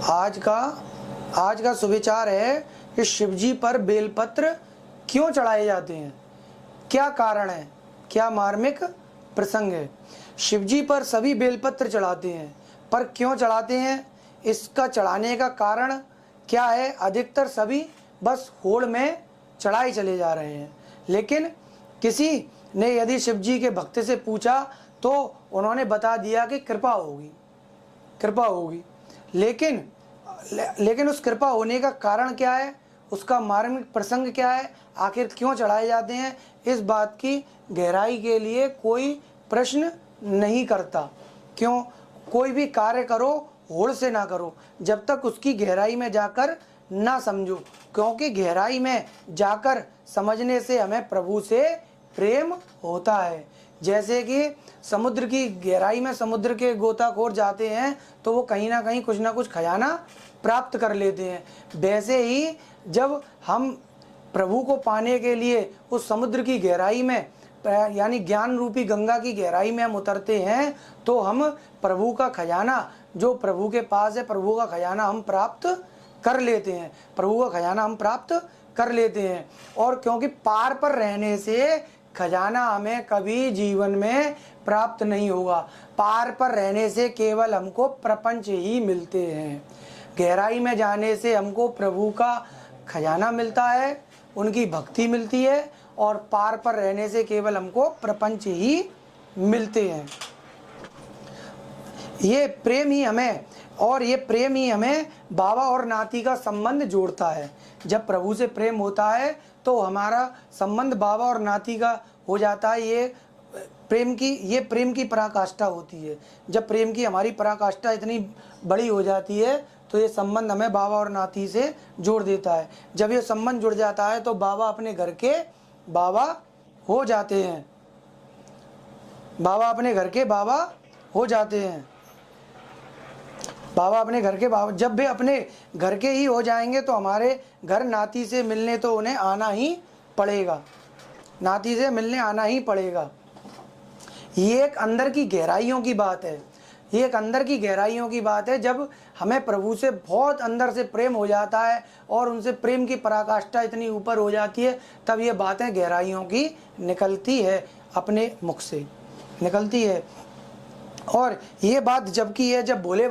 आज का सुविचार है कि शिवजी पर बेलपत्र क्यों चढ़ाए जाते हैं, क्या कारण है, क्या मार्मिक प्रसंग है। शिवजी पर सभी बेलपत्र चढ़ाते हैं, पर क्यों चढ़ाते हैं, इसका चढ़ाने का कारण क्या है। अधिकतर सभी बस होड़ में चढ़ाए चले जा रहे हैं, लेकिन किसी ने यदि शिवजी के भक्त से पूछा तो उन्होंने बता दिया कि कृपा होगी। लेकिन उस कृपा होने का कारण क्या है, उसका मार्मिक प्रसंग क्या है, आखिर क्यों चढ़ाए जाते हैं, इस बात की गहराई के लिए कोई प्रश्न नहीं करता। क्यों, कोई भी कार्य करो होड़ से ना करो जब तक उसकी गहराई में जाकर ना समझो, क्योंकि गहराई में जाकर समझने से हमें प्रभु से प्रेम होता है। जैसे कि समुद्र की गहराई में समुद्र के गोताखोर जाते हैं तो वो कहीं ना कुछ खजाना प्राप्त कर लेते हैं, वैसे ही जब हम प्रभु को पाने के लिए उस समुद्र की गहराई में यानी ज्ञान रूपी गंगा की गहराई में हम उतरते हैं तो हम प्रभु का खजाना जो प्रभु के पास है, प्रभु का खजाना हम प्राप्त कर लेते हैं। और क्योंकि पार पर रहने से खजाना हमें कभी जीवन में प्राप्त नहीं होगा, पार पर रहने से केवल हमको प्रपंच ही मिलते हैं। गहराई में जाने से हमको प्रभु का खजाना मिलता है, उनकी भक्ति मिलती है, और पार पर रहने से केवल हमको प्रपंच ही मिलते हैं। ये प्रेम ही हमें बाबा और नाती का संबंध जोड़ता है। जब प्रभु से प्रेम होता है तो हमारा संबंध बाबा और नाती का हो जाता है। ये प्रेम की पराकाष्ठा होती है। जब प्रेम की हमारी पराकाष्ठा इतनी बड़ी हो जाती है तो ये संबंध हमें बाबा और नाती से जोड़ देता है। जब ये संबंध जुड़ जाता है तो बाबा अपने घर के बाबा हो जाते हैं, बाबा अपने घर के बाबा जब वे अपने घर के ही हो जाएंगे तो हमारे घर नाती से मिलने तो उन्हें आना ही पड़ेगा, ये एक अंदर की गहराइयों की बात है। जब हमें प्रभु से बहुत अंदर से प्रेम हो जाता है और उनसे प्रेम की पराकाष्ठा इतनी ऊपर हो जाती है, तब ये बातें गहराइयों की निकलती है, अपने मुख से निकलती है। और ये बात जबकि है जब भोले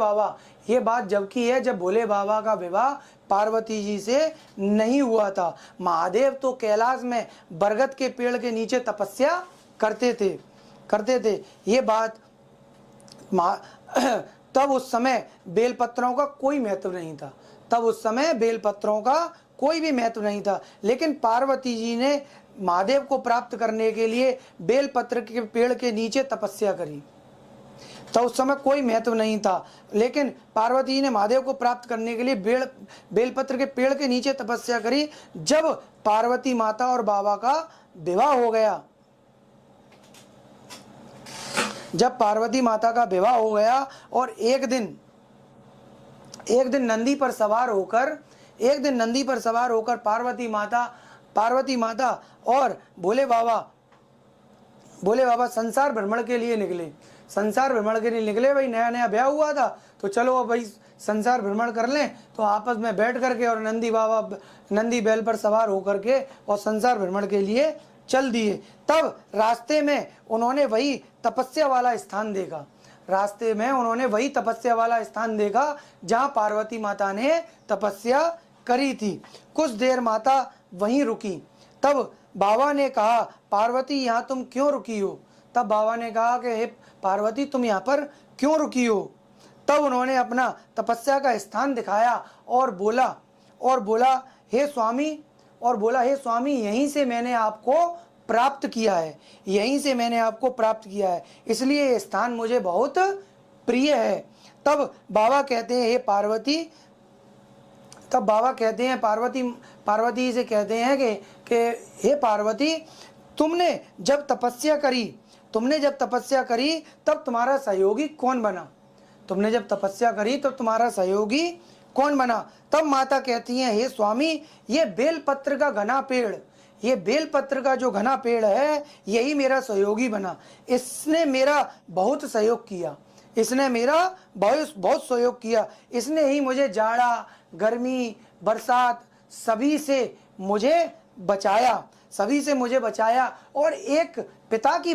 बाबा का विवाह पार्वती जी से नहीं हुआ था। महादेव तो कैलाश में बरगद के पेड़ के नीचे तपस्या करते थे। ये बात तब उस समय बेलपत्रों का कोई महत्व नहीं था, लेकिन पार्वती जी ने महादेव को प्राप्त करने के लिए बेलपत्र के पेड़ के नीचे तपस्या करी। तो उस समय कोई महत्व नहीं था, लेकिन पार्वती जी ने महादेव को प्राप्त करने के लिए बेलपत्र के पेड़ के नीचे तपस्या करी। जब पार्वती माता और बाबा का विवाह हो गया, और एक दिन नंदी पर सवार होकर पार्वती माता और भोले बाबा संसार भ्रमण के लिए निकले। भाई नया ब्याह हुआ था तो चलो अब भाई संसार भ्रमण कर लें। तो आपस में बैठ करके और नंदी बैल पर सवार होकर के और संसार भ्रमण के लिए चल दिए। तब रास्ते में उन्होंने वही तपस्या वाला स्थान देखा जहाँ पार्वती माता ने तपस्या करी थी। कुछ देर माता वहीं रुकी। तब बाबा ने कहा, पार्वती यहाँ तुम क्यों रुकी हो? तब बाबा ने कहा कि हे पार्वती तुम यहाँ पर क्यों रुकी हो? तब उन्होंने अपना तपस्या का स्थान दिखाया और बोला हे स्वामी यहीं से मैंने आपको प्राप्त किया है, इसलिए ये स्थान मुझे बहुत प्रिय है। तब बाबा कहते हैं पार्वती से कहते हैं कि हे पार्वती तुमने जब तपस्या करी तब तुम्हारा सहयोगी कौन बना? तब माता कहती हैं हे स्वामी ये बेलपत्र का जो घना पेड़ है यही मेरा सहयोगी बना। इसने मेरा बहुत सहयोग किया। इसने मेरा बहुत बहुत सहयोग किया। इसने ही मुझे जाड़ा, गर्मी, बरसात सभी से मुझे बचाया, सभी से मुझे बचाया। और एक पिता की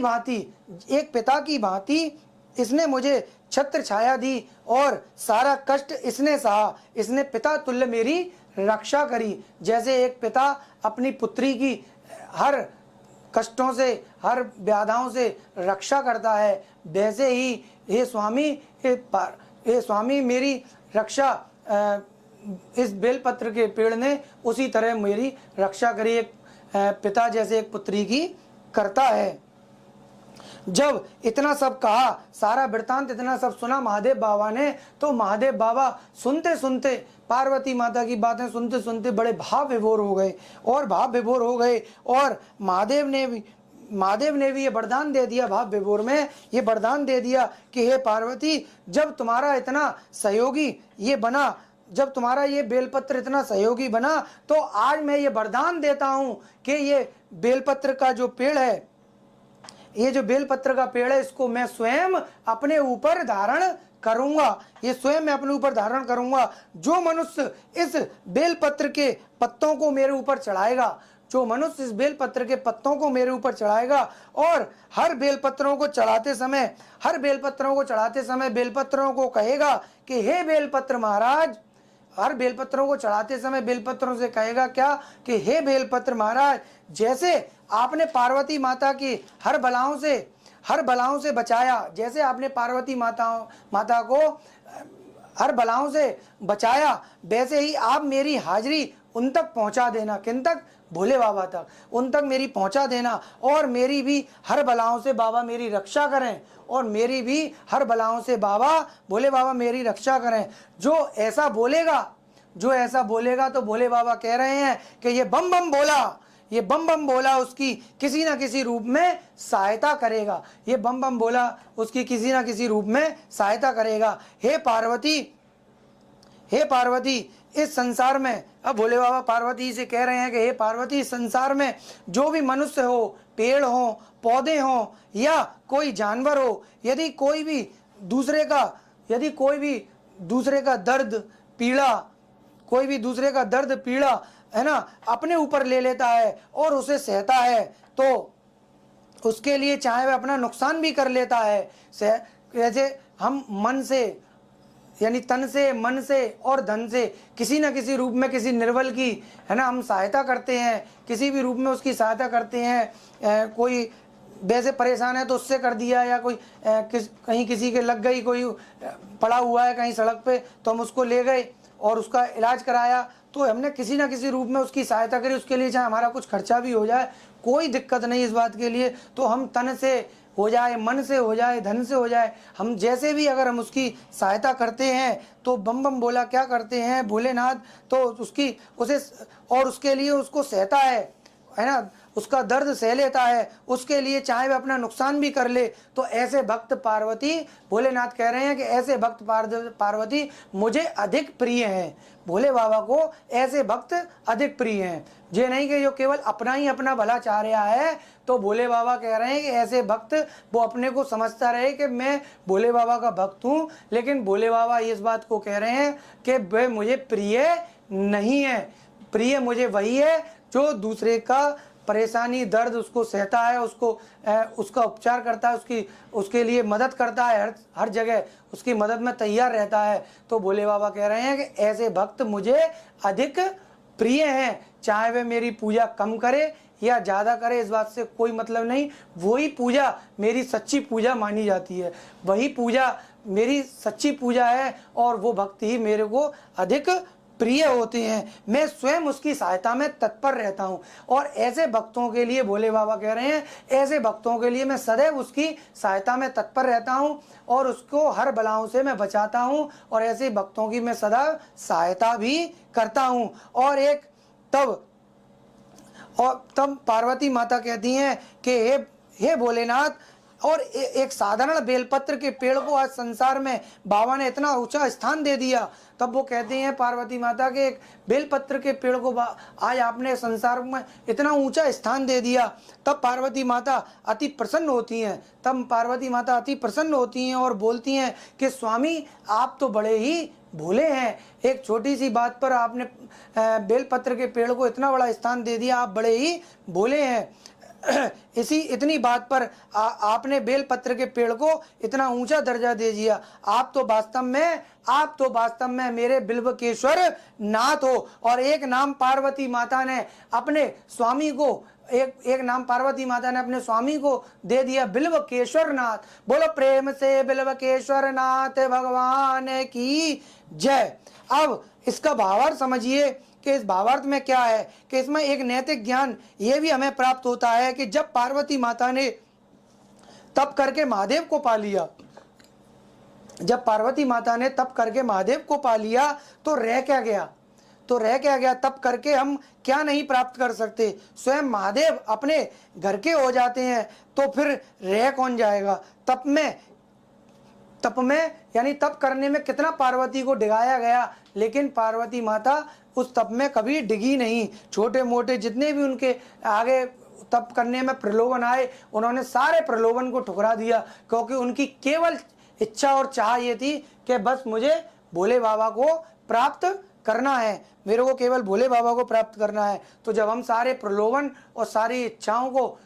भांति इसने मुझे छत्र छाया दी और सारा कष्ट इसने सहा। इसने पिता तुल्य मेरी रक्षा करी। जैसे एक पिता अपनी पुत्री की हर कष्टों से, हर व्याधाओं से रक्षा करता है, वैसे ही हे स्वामी मेरी रक्षा इस बेलपत्र के पेड़ ने उसी तरह मेरी रक्षा करी। एक पिता जैसे एक पुत्री की करता है। जब इतना सब कहा, सारा वृत्तांत इतना सब सुना महादेव बाबा ने, तो महादेव बाबा सुनते सुनते, पार्वती माता की बातें सुनते सुनते बड़े भाव विभोर हो गए और महादेव ने भी ये वरदान दे दिया, भाव विभोर में ये वरदान दे दिया कि हे पार्वती, जब तुम्हारा इतना सहयोगी ये बना, जब तुम्हारा ये बेलपत्र इतना सहयोगी बना, तो आज मैं ये वरदान देता हूं कि ये बेलपत्र का जो पेड़ है, ये जो बेलपत्र का पेड़ है, इसको मैं स्वयं अपने ऊपर धारण करूंगा। ये स्वयं मैं अपने ऊपर धारण करूंगा। जो मनुष्य इस बेलपत्र के पत्तों को मेरे ऊपर चढ़ाएगा, जो मनुष्य इस बेलपत्र के पत्तों को मेरे ऊपर चढ़ाएगा और हर बेलपत्रों को चढ़ाते समय बेलपत्रों को कहेगा कि हे बेलपत्र महाराज, हर बेलपत्रों को चढ़ाते समय बेलपत्रों से कहेगा क्या कि हे बेलपत्र महाराज, जैसे आपने पार्वती माता की हर बलाओं से बचाया, जैसे आपने पार्वती माता को हर बलाओं से बचाया, वैसे ही आप मेरी हाजिरी उन तक पहुंचा देना। किन तक? भोले बाबा तक, उन तक मेरी पहुंचा देना। और मेरी भी हर बलाओं से बाबा मेरी रक्षा करें, और मेरी भी हर बलाओं से बाबा, भोले बाबा मेरी रक्षा करें। जो ऐसा बोलेगा तो भोले बाबा कह रहे हैं कि ये बम बम बोला उसकी किसी ना किसी रूप में सहायता करेगा। ये बम बम बोला उसकी किसी ना किसी रूप में सहायता करेगा। हे पार्वती, इस संसार में, अब भोले बाबा पार्वती से कह रहे हैं कि हे पार्वती, इस संसार में जो भी मनुष्य हो, पेड़ हो, पौधे हो या कोई जानवर हो, यदि कोई भी दूसरे का दर्द पीड़ा है ना अपने ऊपर ले लेता है और उसे सहता है, तो उसके लिए चाहे वह अपना नुकसान भी कर लेता है। जैसे हम मन से, यानी तन से, मन से और धन से किसी न किसी रूप में किसी निर्बल की, है ना, हम सहायता करते हैं, किसी भी रूप में उसकी सहायता करते हैं। कोई वैसे परेशान है तो उससे कर दिया, या कोई कहीं किसी के लग गई, कोई पड़ा हुआ है कहीं सड़क पे, तो हम उसको ले गए और उसका इलाज कराया, तो हमने किसी ना किसी रूप में उसकी सहायता करी। उसके लिए चाहे हमारा कुछ खर्चा भी हो जाए, कोई दिक्कत नहीं इस बात के लिए। तो हम तन से हो जाए, मन से हो जाए, धन से हो जाए, हम जैसे भी अगर हम उसकी सहायता करते हैं, तो बम बम बोला क्या करते हैं भोलेनाथ, तो उसके लिए उसको सहता है ना, उसका दर्द सह लेता है, उसके लिए चाहे वह अपना नुकसान भी कर ले। तो ऐसे भक्त पार्वती, भोलेनाथ कह रहे हैं कि ऐसे भक्त पार्वती मुझे अधिक प्रिय हैं। भोले बाबा को ऐसे भक्त अधिक प्रिय हैं। ये नहीं कि जो केवल अपना ही अपना भला चाह रहा है, तो भोले बाबा कह रहे हैं कि ऐसे भक्त, वो अपने को समझता रहे कि मैं भोले बाबा का भक्त हूँ, लेकिन भोले बाबा इस बात को कह रहे हैं कि वह मुझे प्रिय नहीं है। प्रिय मुझे वही है जो दूसरे का परेशानी, दर्द उसको सहता है, उसका उपचार करता है, उसके लिए मदद करता है, हर जगह उसकी मदद में तैयार रहता है। तो भोले बाबा कह रहे हैं कि ऐसे भक्त मुझे अधिक प्रिय हैं। चाहे वे मेरी पूजा कम करे या ज़्यादा करे, इस बात से कोई मतलब नहीं। वही पूजा मेरी सच्ची पूजा मानी जाती है, वही पूजा मेरी सच्ची पूजा है, और वो भक्त ही मेरे को अधिक प्रिय होते हैं। मैं स्वयं उसकी सहायता में तत्पर रहता हूँ। और ऐसे भक्तों के लिए भोले बाबा कह रहे हैं, ऐसे भक्तों के लिए मैं सदैव उसकी सहायता में तत्पर रहता हूँ और उसको हर बलाओं से मैं बचाता हूँ, और ऐसे भक्तों की मैं सदा सहायता भी करता हूँ। और तब पार्वती माता कहती हैं कि हे भोलेनाथ, और एक साधारण बेलपत्र के पेड़ को आज संसार में बाबा ने इतना ऊंचा स्थान दे दिया। तब वो कहते हैं पार्वती माता के एक बेलपत्र के पेड़ को आज आपने संसार में इतना ऊंचा स्थान दे दिया। तब पार्वती माता अति प्रसन्न होती हैं। तब पार्वती माता अति प्रसन्न होती हैं और बोलती हैं कि स्वामी आप तो बड़े ही भोले हैं, एक छोटी सी बात पर आपने बेलपत्र के पेड़ को इतना बड़ा स्थान दे दिया, आप बड़े ही भोले हैं। इतनी बात पर आपने बेलपत्र के पेड़ को इतना ऊंचा दर्जा दे दिया। आप तो वास्तव में मेरे बिल्वकेश्वर नाथ हो। और एक नाम पार्वती माता ने अपने स्वामी को एक नाम पार्वती माता ने अपने स्वामी को दे दिया, बिल्वकेश्वर नाथ। बोलो प्रेम से बिल्वकेश्वर नाथ भगवान की जय। अब इसका भावार्थ समझिए कि इस भावार्थ में क्या है कि इसमें एक नैतिक ज्ञान ये भी हमें प्राप्त होता है कि जब पार्वती माता ने तप करके महादेव को पा लिया, जब पार्वती माता ने तप करके महादेव को पा लिया तो रह क्या गया? तप करके हम क्या नहीं प्राप्त कर सकते? स्वयं महादेव अपने घर के हो जाते हैं तो फिर रह कौन जाएगा? तप में यानी तप करने में कितना पार्वती को डिगाया गया, लेकिन पार्वती माता उस तप में कभी डिगी नहीं। छोटे मोटे जितने भी उनके आगे तप करने में प्रलोभन आए, उन्होंने सारे प्रलोभन को ठुकरा दिया, क्योंकि उनकी केवल इच्छा और चाह ये थी कि बस मुझे भोले बाबा को प्राप्त करना है, मेरे को केवल भोले बाबा को प्राप्त करना है। तो जब हम सारे प्रलोभन और सारी इच्छाओं को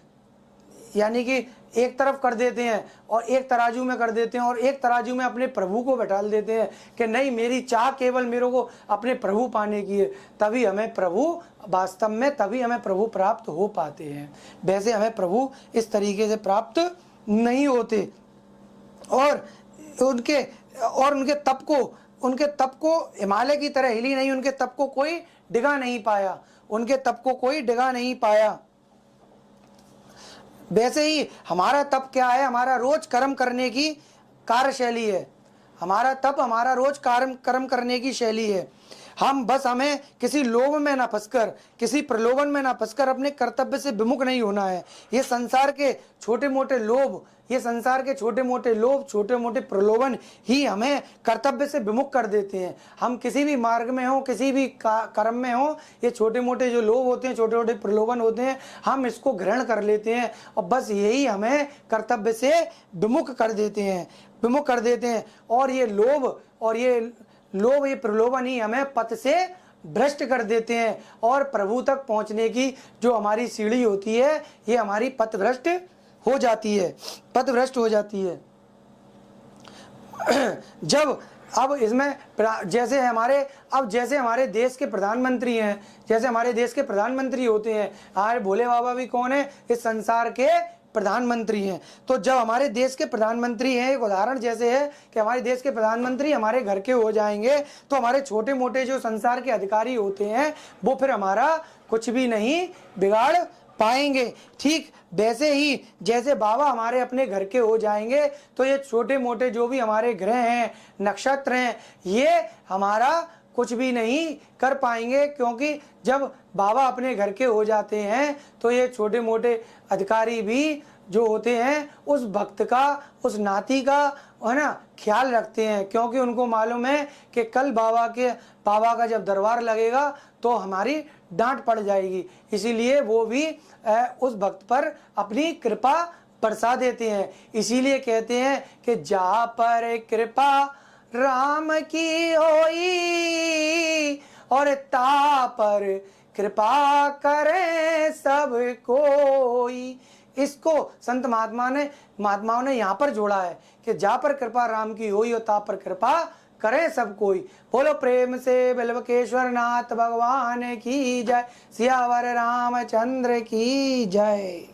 यानी कि एक तरफ कर देते हैं और एक तराजू में कर देते हैं और एक तराजू में अपने प्रभु को बैठा देते हैं कि नहीं, मेरी चाह केवल मेरे को अपने प्रभु पाने की है, तभी हमें प्रभु वास्तव में प्राप्त हो पाते हैं। वैसे हमें प्रभु इस तरीके से प्राप्त नहीं होते। और उनके तप को हिमालय की तरह हिली नहीं, उनके तप को कोई डिगा नहीं पाया। वैसे ही हमारा तप क्या है? हमारा रोज कर्म करने की कार्यशैली है। हमारा रोज कर्म करने की शैली है। हमें किसी लोभ में ना फंसकर, किसी प्रलोभन में ना फंसकर अपने कर्तव्य से विमुख नहीं होना है। ये संसार के छोटे मोटे लोभ, छोटे मोटे प्रलोभन ही हमें कर्तव्य से विमुख कर देते हैं। हम किसी भी मार्ग में हो, किसी भी कर्म में हो, ये छोटे मोटे जो लोभ होते हैं, छोटे मोटे प्रलोभन होते हैं, हम इसको ग्रहण कर लेते हैं और बस यही हमें कर्तव्य से विमुख कर देते हैं। और ये प्रलोभन ही हमें पथ से भ्रष्ट कर देते हैं और प्रभु तक पहुंचने की जो हमारी सीढ़ी होती है, ये हमारी पथभ्रष्ट हो जाती है। जैसे हमारे देश के प्रधानमंत्री होते हैं। हमारे भोले बाबा भी कौन है? इस संसार के प्रधानमंत्री हैं। तो जब हमारे देश के प्रधानमंत्री हैं, एक उदाहरण जैसे है कि हमारे देश के प्रधानमंत्री हमारे घर के हो जाएंगे तो हमारे छोटे मोटे जो संसार के अधिकारी होते हैं वो फिर हमारा कुछ भी नहीं बिगाड़ पाएंगे। ठीक वैसे ही जैसे बाबा हमारे अपने घर के हो जाएंगे तो ये छोटे मोटे जो भी हमारे ग्रह हैं, नक्षत्र हैं, ये हमारा कुछ भी नहीं कर पाएंगे, क्योंकि जब बाबा अपने घर के हो जाते हैं तो ये छोटे मोटे अधिकारी भी जो होते हैं उस भक्त का, उस नाती का है ना ख्याल रखते हैं, क्योंकि उनको मालूम है कि कल बाबा का जब दरबार लगेगा तो हमारी डांट पड़ जाएगी। इसीलिए वो भी उस भक्त पर अपनी कृपा बरसा देते हैं। इसीलिए कहते हैं कि जहाँ पर कृपा राम की होई और ता पर कृपा करे सब कोई। इसको संत महात्माओं ने यहाँ पर जोड़ा है कि जहाँ पर कृपा राम की होई और ता पर कृपा करे सब कोई। बोलो प्रेम से बिल्वकेश्वर नाथ भगवान की जय। सियावर रामचंद्र की जय।